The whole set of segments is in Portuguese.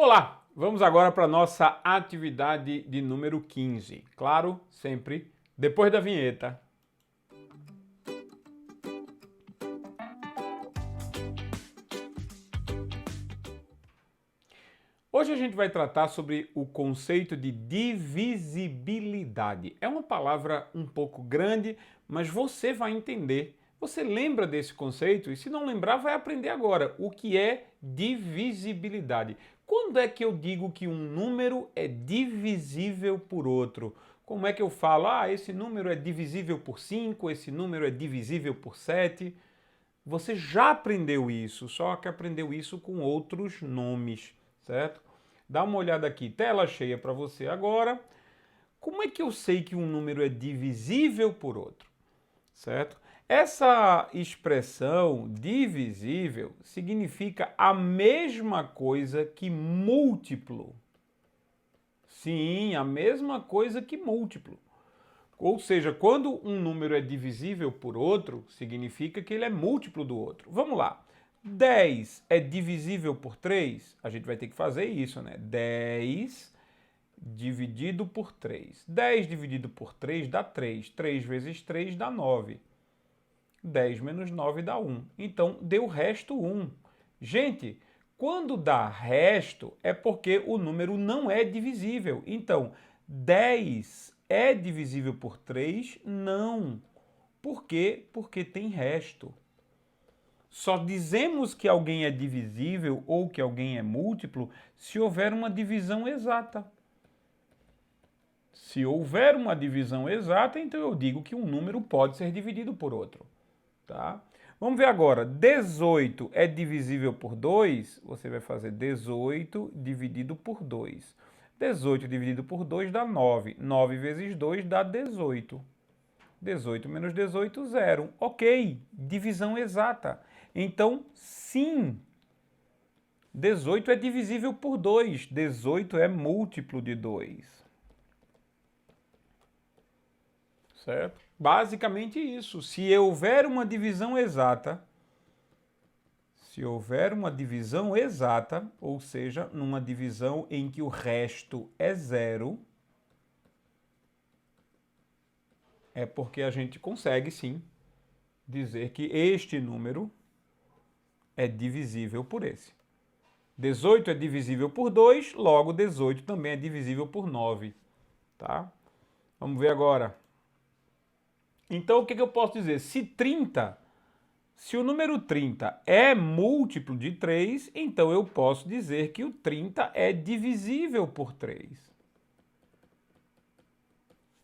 Olá, vamos agora para a nossa atividade de número 15. Claro, sempre depois da vinheta. Hoje a gente vai tratar sobre o conceito de divisibilidade. É uma palavra um pouco grande, mas você vai entender. Você lembra desse conceito? E se não lembrar, vai aprender agora o que é divisibilidade. Quando é que eu digo que um número é divisível por outro? Como é que eu falo? Esse número é divisível por 5, esse número é divisível por 7. Você já aprendeu isso, só que aprendeu isso com outros nomes, certo? Dá uma olhada aqui, tela cheia para você agora. Como é que eu sei que um número é divisível por outro, certo? Essa expressão divisível significa a mesma coisa que múltiplo. Sim, a mesma coisa que múltiplo. Ou seja, quando um número é divisível por outro, significa que ele é múltiplo do outro. Vamos lá. 10 é divisível por 3? A gente vai ter que fazer isso, né? 10 dividido por 3. 10 dividido por 3 dá 3. 3 vezes 3 dá 9. 10 menos 9 dá 1. Então, deu resto 1. Gente, quando dá resto é porque o número não é divisível. Então, 10 é divisível por 3? Não. Por quê? Porque tem resto. Só dizemos que alguém é divisível ou que alguém é múltiplo se houver uma divisão exata. Se houver uma divisão exata, então eu digo que um número pode ser dividido por outro. Tá? Vamos ver agora. 18 é divisível por 2? Você vai fazer 18 dividido por 2. 18 dividido por 2 dá 9. 9 vezes 2 dá 18. 18 menos 18, 0. Ok, divisão exata. Então, sim, 18 é divisível por 2. 18 é múltiplo de 2. Certo? Basicamente isso. Se houver uma divisão exata, ou seja, numa divisão em que o resto é 0, é porque a gente consegue, sim, dizer que este número é divisível por esse. 18 é divisível por 2, logo 18 também é divisível por 9. Tá? Vamos ver agora. Então, o que eu posso dizer? Se o número 30 é múltiplo de 3, então eu posso dizer que o 30 é divisível por 3.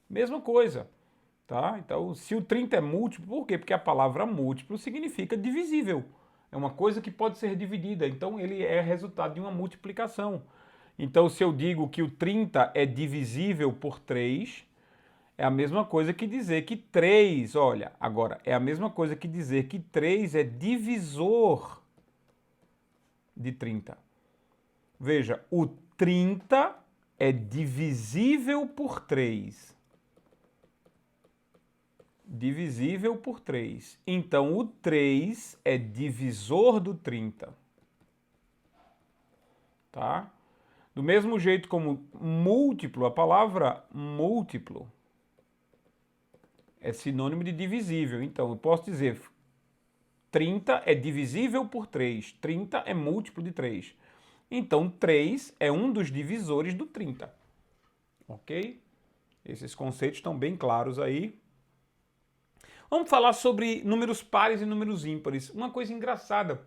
Mesma coisa. Tá? Então, se o 30 é múltiplo, por quê? Porque a palavra múltiplo significa divisível. É uma coisa que pode ser dividida, então ele é resultado de uma multiplicação. Então, se eu digo que o 30 é divisível por 3, é a mesma coisa que dizer que 3, olha, agora, é a mesma coisa que dizer que 3 é divisor de 30. Veja, o 30 é divisível por 3. Divisível por 3. Então, o 3 é divisor do 30. Tá? Do mesmo jeito como múltiplo, a palavra múltiplo é sinônimo de divisível. Então, eu posso dizer 30 é divisível por 3. 30 é múltiplo de 3. Então, 3 é um dos divisores do 30. Ok? Esses conceitos estão bem claros aí. Vamos falar sobre números pares e números ímpares. Uma coisa engraçada,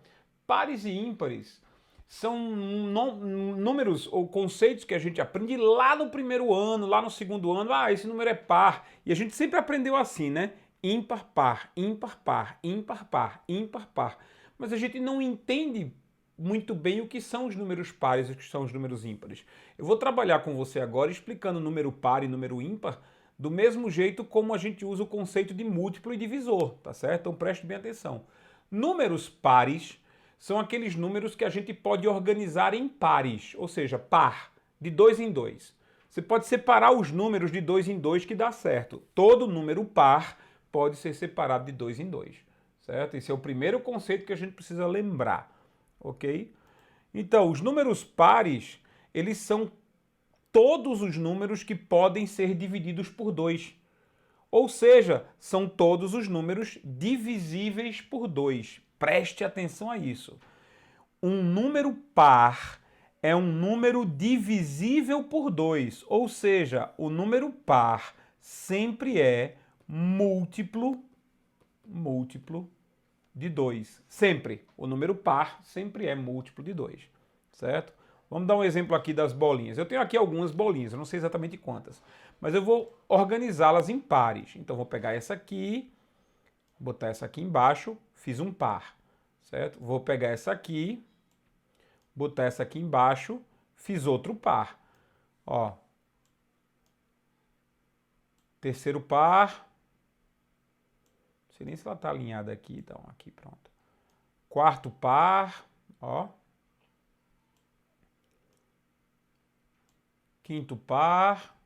pares e ímpares são números ou conceitos que a gente aprende lá no primeiro ano, lá no segundo ano. Esse número é par. E a gente sempre aprendeu assim, né? Ímpar, par, ímpar, par, ímpar, par, ímpar, par. Mas a gente não entende muito bem o que são os números pares e o que são os números ímpares. Eu vou trabalhar com você agora explicando número par e número ímpar do mesmo jeito como a gente usa o conceito de múltiplo e divisor, tá certo? Então preste bem atenção. Números pares são aqueles números que a gente pode organizar em pares, ou seja, par, de 2 em 2. Você pode separar os números de 2 em 2 que dá certo. Todo número par pode ser separado de 2 em 2, certo? Esse é o primeiro conceito que a gente precisa lembrar, ok? Então, os números pares eles são todos os números que podem ser divididos por 2. Ou seja, são todos os números divisíveis por 2. Preste atenção a isso. Um número par é um número divisível por 2. Ou seja, o número par sempre é múltiplo de 2. Sempre. O número par sempre é múltiplo de 2. Certo? Vamos dar um exemplo aqui das bolinhas. Eu tenho aqui algumas bolinhas, eu não sei exatamente quantas, mas eu vou organizá-las em pares. Então, vou pegar essa aqui, botar essa aqui embaixo, fiz um par, certo? Vou pegar essa aqui, botar essa aqui embaixo, fiz outro par. Ó. Terceiro par. Não sei nem se ela está alinhada aqui, então, aqui, pronto. Quarto par, ó. Quinto par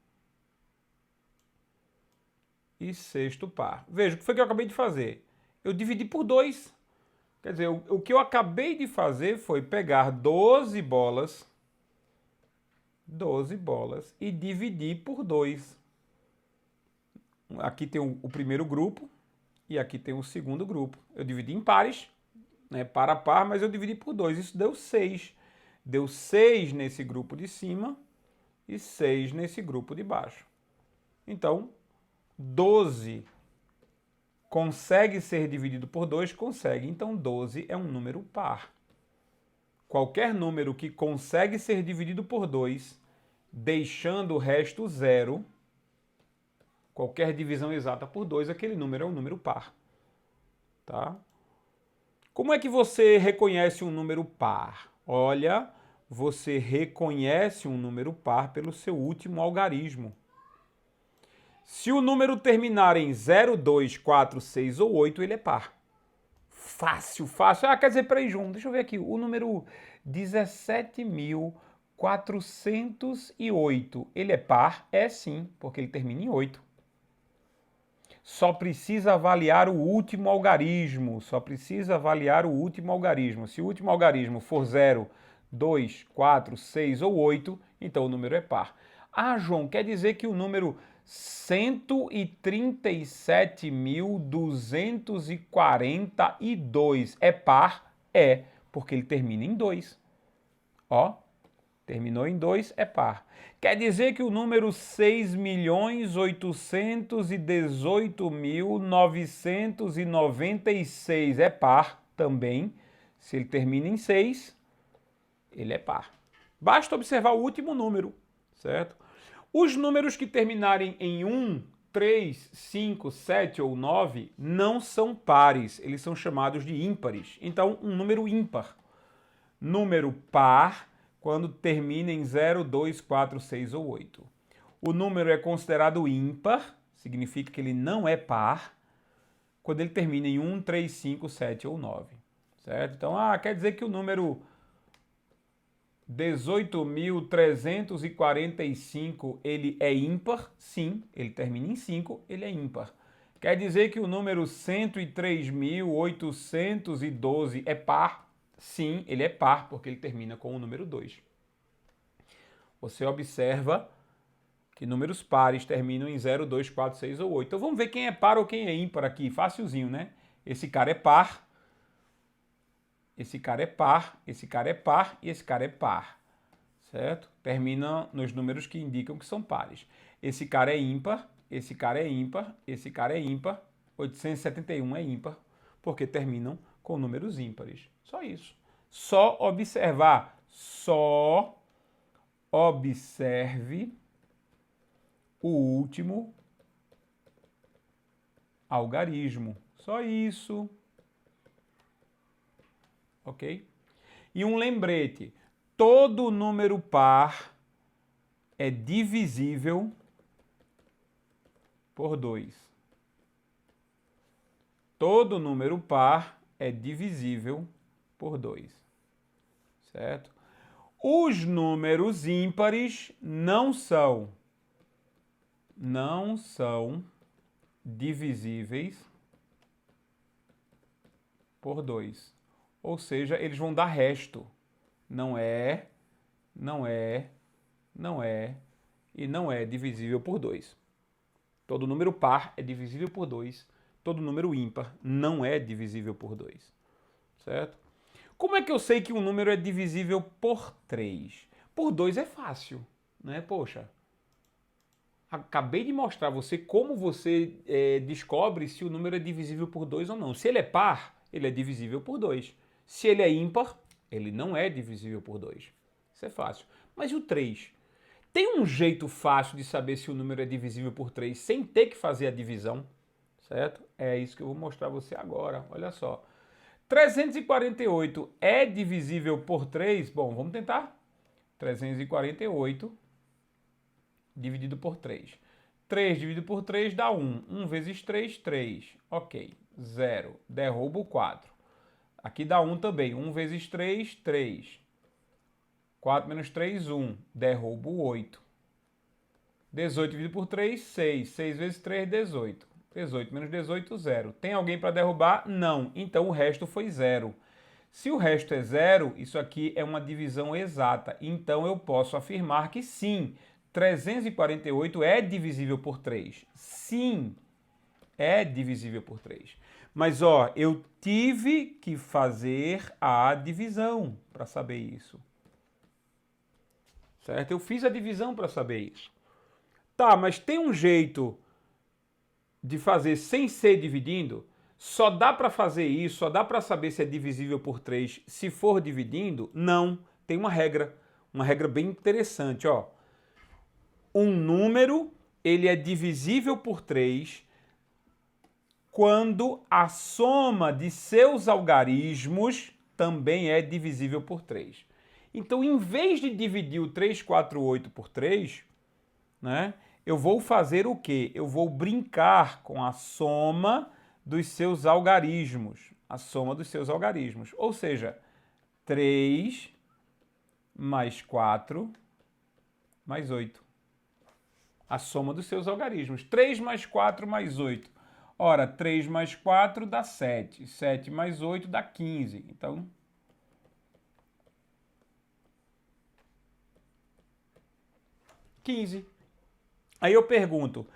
e sexto par. Veja, o que foi que eu acabei de fazer? Eu dividi por 2. Quer dizer, o que eu acabei de fazer foi pegar 12 bolas e dividir por 2. Aqui tem o primeiro grupo e aqui tem o segundo grupo. Eu dividi em pares, né, par a par, mas eu dividi por 2. Isso deu 6. Deu 6 nesse grupo de cima e 6 nesse grupo de baixo. Então, 12 consegue ser dividido por 2? Consegue. Então, 12 é um número par. Qualquer número que consegue ser dividido por 2, deixando o resto zero, qualquer divisão exata por 2, aquele número é um número par. Tá? Como é que você reconhece um número par? Olha, você reconhece um número par pelo seu último algarismo. Se o número terminar em 0, 2, 4, 6 ou 8, ele é par. Fácil, fácil. Ah, quer dizer, peraí, João, deixa eu ver aqui. O número 17.408, ele é par? É sim, porque ele termina em 8. Só precisa avaliar o último algarismo. Se o último algarismo for 0, 2, 4, 6 ou 8, então o número é par. Ah, João, quer dizer que o número 137.242 é par? É, porque ele termina em 2. Ó, terminou em 2, é par. Quer dizer que o número 6.818.996 é par também. Se ele termina em 6, ele é par. Basta observar o último número, certo? Os números que terminarem em 1, 3, 5, 7 ou 9 não são pares, eles são chamados de ímpares. Então, um número ímpar. Número par quando termina em 0, 2, 4, 6 ou 8. O número é considerado ímpar, significa que ele não é par, quando ele termina em 1, 3, 5, 7 ou 9. Certo? Então, quer dizer que o número 18.345 ele é ímpar? Sim, ele termina em 5, ele é ímpar. Quer dizer que o número 103.812 é par? Sim, ele é par, porque ele termina com o número 2. Você observa que números pares terminam em 0, 2, 4, 6 ou 8. Então vamos ver quem é par ou quem é ímpar aqui. Facilzinho, né? Esse cara é par, esse cara é par, esse cara é par e esse cara é par. Certo? Termina nos números que indicam que são pares. Esse cara é ímpar, esse cara é ímpar, esse cara é ímpar. 871 é ímpar, porque terminam com números ímpares. Só isso. Só observar. Só observe o último algarismo. Só isso. Ok? E um lembrete. Todo número par é divisível por 2. Todo número par é divisível por 2. Certo? Os números ímpares não são divisíveis por 2. Ou seja, eles vão dar resto. Não é não é e não é divisível por 2. Todo número par é divisível por 2. Todo número ímpar não é divisível por 2. Certo? Como é que eu sei que um número é divisível por 3? Por 2 é fácil, né? Poxa, acabei de mostrar a você como você descobre se o número é divisível por 2 ou não. Se ele é par, ele é divisível por 2. Se ele é ímpar, ele não é divisível por 2. Isso é fácil. Mas e o 3? Tem um jeito fácil de saber se o número é divisível por 3 sem ter que fazer a divisão, certo? É isso que eu vou mostrar a você agora. Olha só. 348 é divisível por 3? Bom, vamos tentar. 348 dividido por 3. 3 dividido por 3 dá 1. 1 vezes 3, 3. Ok. 0. Derruba o 4. Aqui dá 1 também. 1 vezes 3, 3. 4 menos 3, 1. Derruba o 8. 18 dividido por 3, 6. 6 vezes 3, 18. 18 menos 18, 0. Tem alguém para derrubar? Não. Então o resto foi 0. Se o resto é 0, isso aqui é uma divisão exata. Então eu posso afirmar que sim, 348 é divisível por 3. Sim, é divisível por 3. Mas, ó, eu tive que fazer a divisão para saber isso. Certo? Eu fiz a divisão para saber isso. Tá, mas tem um jeito de fazer sem ser dividindo? Só dá para fazer isso, só dá para saber se é divisível por 3 se for dividindo? Não, tem uma regra bem interessante, ó. Um número, ele é divisível por 3 quando a soma de seus algarismos também é divisível por 3. Então, em vez de dividir o 348 por 3, né, eu vou fazer o quê? Eu vou brincar com a soma dos seus algarismos. A soma dos seus algarismos. Ou seja, 3 mais 4 mais 8. A soma dos seus algarismos. 3 mais 4 mais 8. Ora, 3 mais 4 dá 7. 7 mais 8 dá 15. Então, 15. Aí eu pergunto,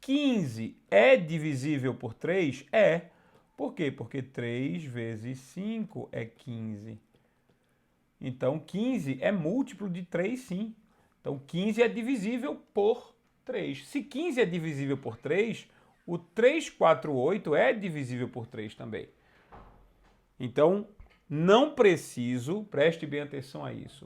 15 é divisível por 3? É. Por quê? Porque 3 vezes 5 é 15. Então, 15 é múltiplo de 3, sim. Então, 15 é divisível por 3. Se 15 é divisível por 3, o 348 é divisível por 3 também. Então, não preciso, preste bem atenção a isso.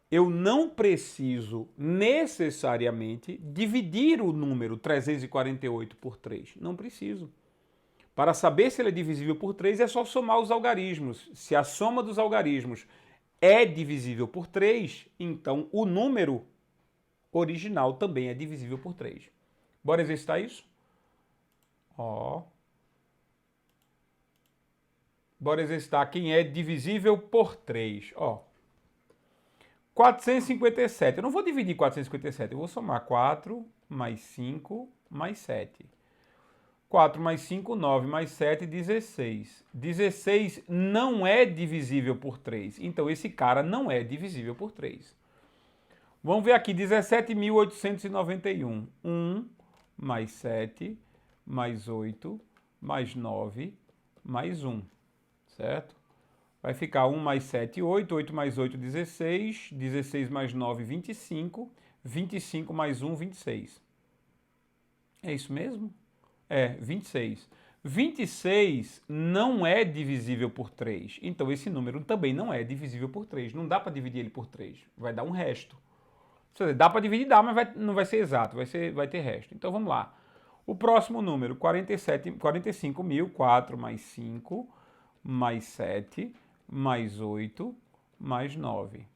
Eu não preciso necessariamente dividir o número 348 por 3. Não preciso. Para saber se ele é divisível por 3, é só somar os algarismos. Se a soma dos algarismos é divisível por 3, então o número original também é divisível por 3. Bora exercitar isso? Ó. Bora exercitar quem é divisível por 3. Ó. 457. Eu não vou dividir 457, eu vou somar 4 mais 5 mais 7. 4 mais 5, 9 mais 7, 16. 16 não é divisível por 3. Então, esse cara não é divisível por 3. Vamos ver aqui, 17.891. 1 mais 7 mais 8 mais 9 mais 1. Certo? Vai ficar 1 mais 7, 8. 8 mais 8, 16. 16 mais 9, 25. 25 mais 1, 26. É isso mesmo? É, 26. 26 não é divisível por 3. Então, esse número também não é divisível por 3. Não dá para dividir ele por 3. Vai dar um resto. Dá para dividir, dá, mas não vai ser exato. Vai ter resto. Então, vamos lá. O próximo número, 45.000. 4 mais 5, mais 7, mais 8, mais 9.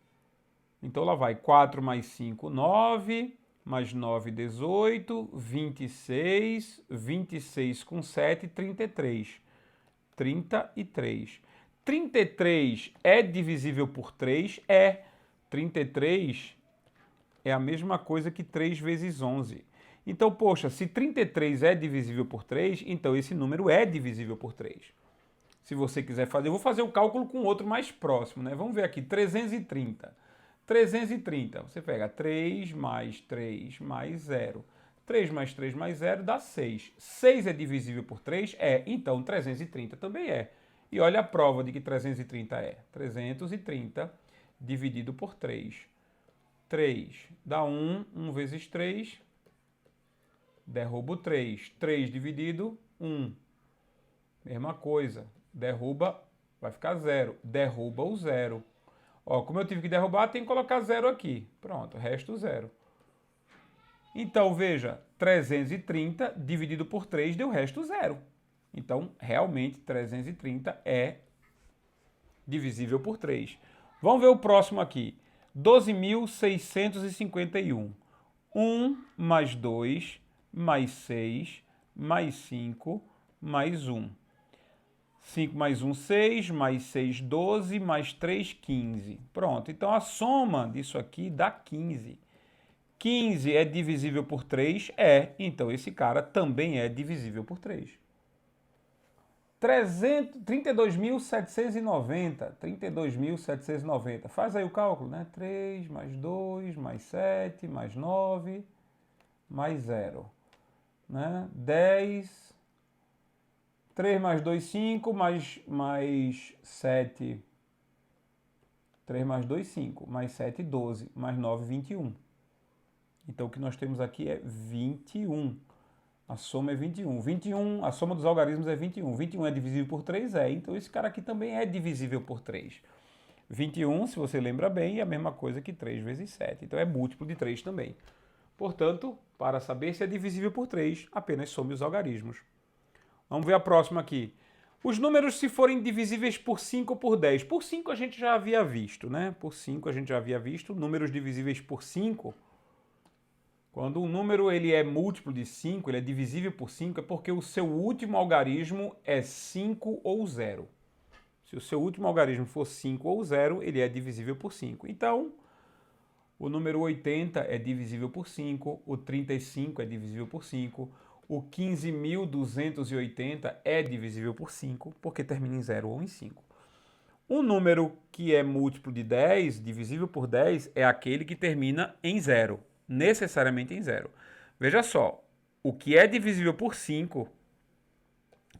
Então, lá vai 4 mais 5, 9... mais 9, 18, 26, 26 com 7, 33. 33. 33 é divisível por 3? É. 33 é a mesma coisa que 3 vezes 11. Então, poxa, se 33 é divisível por 3, então esse número é divisível por 3. Se você quiser fazer, eu vou fazer o cálculo com outro mais próximo, né? Vamos ver aqui, 330. 330, você pega 3 mais 3 mais 0. 3 mais 3 mais 0 dá 6. 6 é divisível por 3? É. Então 330 também é. E olha a prova de que 330 é. 330 dividido por 3. 3 dá 1. 1 vezes 3. Derruba o 3. 3 dividido, 1. Mesma coisa. Derruba, vai ficar 0. Derruba o 0. Ó, como eu tive que derrubar, tem que colocar 0 aqui. Pronto, resto 0. Então, veja, 330 dividido por 3 deu resto 0. Então, realmente, 330 é divisível por 3. Vamos ver o próximo aqui. 12.651. 1 mais 2 mais 6 mais 5 mais 1. 5 mais 1, 6, mais 6, 12, mais 3, 15. Pronto, então a soma disso aqui dá 15. 15 é divisível por 3? É, então esse cara também é divisível por 3. 32.790, 32.790. Faz aí o cálculo, né? 3 mais 2, mais 7, mais 9, mais 0. Né? 10... 3 mais 2, 5, mais 7. 3 mais 2, 5. Mais 7, 12. Mais 9, 21. Então, o que nós temos aqui é 21. A soma é 21. 21, a soma dos algarismos é 21. 21 é divisível por 3? É. Então, esse cara aqui também é divisível por 3. 21, se você lembra bem, é a mesma coisa que 3 vezes 7. Então, é múltiplo de 3 também. Portanto, para saber se é divisível por 3, apenas some os algarismos. Vamos ver a próxima aqui. Os números se forem divisíveis por 5 ou por 10. Por 5 a gente já havia visto, né? Por 5 a gente já havia visto. Números divisíveis por 5. Quando um número ele é múltiplo de 5, ele é divisível por 5, é porque o seu último algarismo é 5 ou 0. Se o seu último algarismo for 5 ou 0, ele é divisível por 5. Então, o número 80 é divisível por 5, o 35 é divisível por 5, o 15.280 é divisível por 5, porque termina em 0 ou em 5. Um número que é múltiplo de 10, divisível por 10, é aquele que termina em 0, necessariamente em 0. Veja só, o que é divisível por 5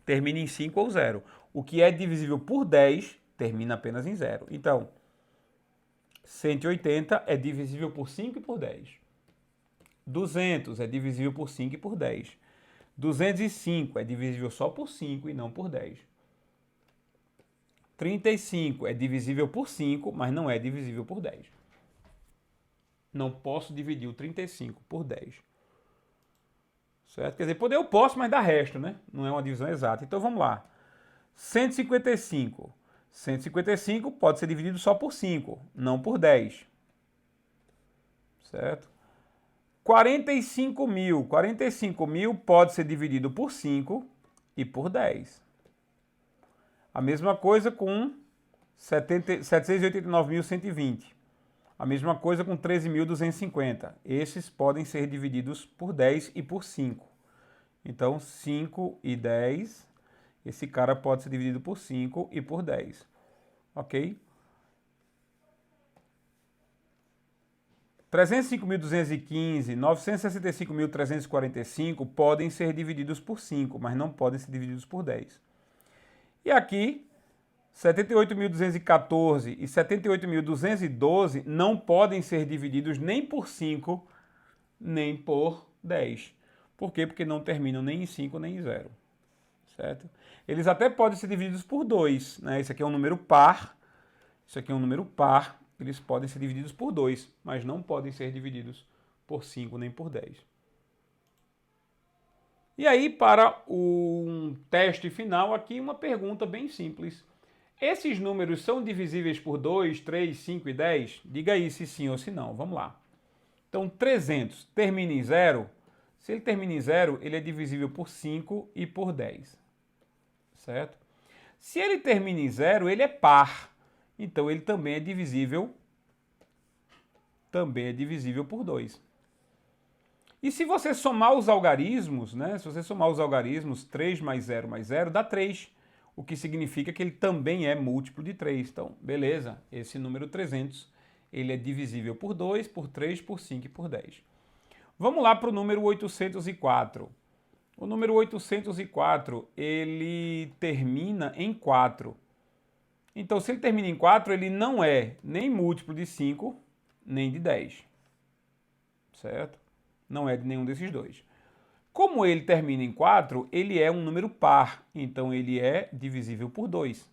termina em 5 ou 0. O que é divisível por 10 termina apenas em 0. Então, 180 é divisível por 5 e por 10. 200 é divisível por 5 e por 10. 205 é divisível só por 5 e não por 10. 35 é divisível por 5, mas não é divisível por 10. Não posso dividir o 35 por 10. Certo? Quer dizer, poder eu posso, mas dá resto, né? Não é uma divisão exata. Então vamos lá. 155. 155 pode ser dividido só por 5, não por 10. Certo? 45.000. 45.000 pode ser dividido por 5 e por 10. A mesma coisa com 789.120. A mesma coisa com 13.250. Esses podem ser divididos por 10 e por 5. Então, 5 e 10. Esse cara pode ser dividido por 5 e por 10. Ok? 305.215, 965.345 podem ser divididos por 5, mas não podem ser divididos por 10. E aqui, 78.214 e 78.212 não podem ser divididos nem por 5, nem por 10. Por quê? Porque não terminam nem em 5, nem em 0. Certo? Eles até podem ser divididos por 2. Né? Esse aqui é um número par. Isso aqui é um número par. Eles podem ser divididos por 2, mas não podem ser divididos por 5 nem por 10. E aí, para um teste final aqui, uma pergunta bem simples. Esses números são divisíveis por 2, 3, 5 e 10? Diga aí se sim ou se não. Vamos lá. Então, 300 termina em 0. Se ele termina em 0, ele é divisível por 5 e por 10. Certo? Se ele termina em 0, ele é par. Então, ele também é divisível por 2. E se você somar os algarismos, né? Se você somar os algarismos, 3 mais 0 mais 0 dá 3. O que significa que ele também é múltiplo de 3. Então, beleza, esse número 300, Ele é divisível por 2, por 3, por 5 e por 10. Vamos lá para o número 804. O número 804, ele termina em 4. Então, se ele termina em 4, ele não é nem múltiplo de 5, nem de 10. Certo? Não é de nenhum desses dois. Como ele termina em 4, ele é um número par. Então, ele é divisível por 2.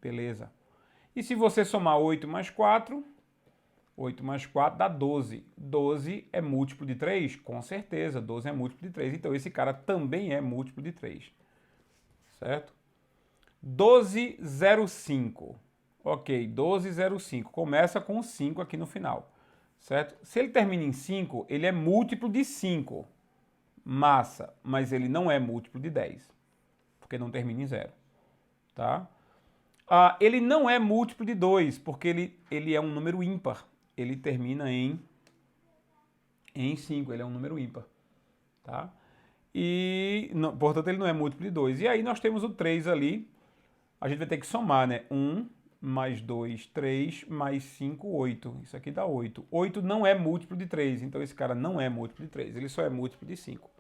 Beleza. E se você somar 8 mais 4, 8 mais 4 dá 12. 12 é múltiplo de 3? Com certeza, 12 é múltiplo de 3. Então, esse cara também é múltiplo de 3. Certo? 1205. Ok, 1205. Começa com 5 aqui no final. Certo? Se ele termina em 5, ele é múltiplo de 5. Massa, mas ele não é múltiplo de 10. Porque não termina em 0. Tá? Ele não é múltiplo de 2, porque ele é um número ímpar. Ele termina em 5, ele é um número ímpar. Tá? E, portanto, ele não é múltiplo de 2. E aí nós temos o 3 ali. A gente vai ter que somar, né? 1 mais 2, 3, mais 5, 8. Isso aqui dá 8. 8 não é múltiplo de 3, então esse cara não é múltiplo de 3, ele só é múltiplo de 5.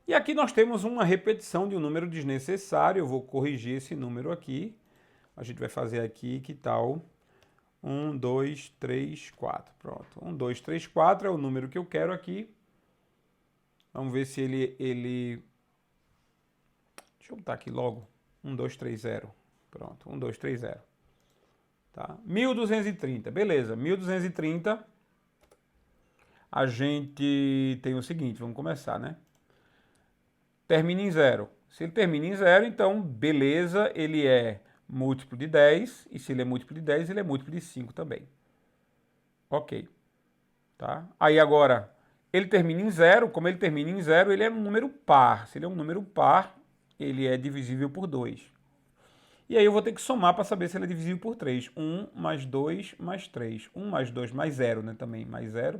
E aqui nós temos uma repetição de um número desnecessário. Eu vou corrigir esse número aqui. A gente vai fazer aqui, que tal? 1, 2, 3, 4. Pronto. 1, 2, 3, 4 é o número que eu quero aqui. Vamos ver se ele... Deixa eu botar aqui logo. 1, 2, 3, 0. Pronto. 1, 2, 3, 0. Tá? 1230. Beleza. 1230. A gente tem o seguinte. Vamos começar, né? Termina em 0. Se ele termina em 0, então, beleza, ele é múltiplo de 10, e se ele é múltiplo de 10, ele é múltiplo de 5 também. Ok. Tá? Aí agora, ele termina em 0, como ele termina em 0, ele é um número par. Se ele é um número par, ele é divisível por 2. E aí eu vou ter que somar para saber se ele é divisível por 3. 1 mais 2 mais 3. 1 mais 2 mais 0, né? Também mais 0.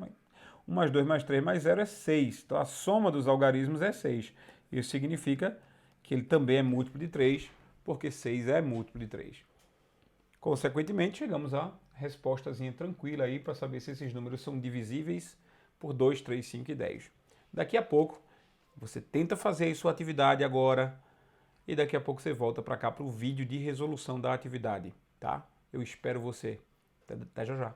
1 mais 2 mais 3 mais 0 é 6. Então a soma dos algarismos é 6. Isso significa que ele também é múltiplo de 3, porque 6 é múltiplo de 3. Consequentemente, chegamos à respostazinha tranquila aí para saber se esses números são divisíveis por 2, 3, 5 e 10. Daqui a pouco, você tenta fazer aí sua atividade agora e daqui a pouco você volta para cá para o vídeo de resolução da atividade, tá? Eu espero você. Até já já.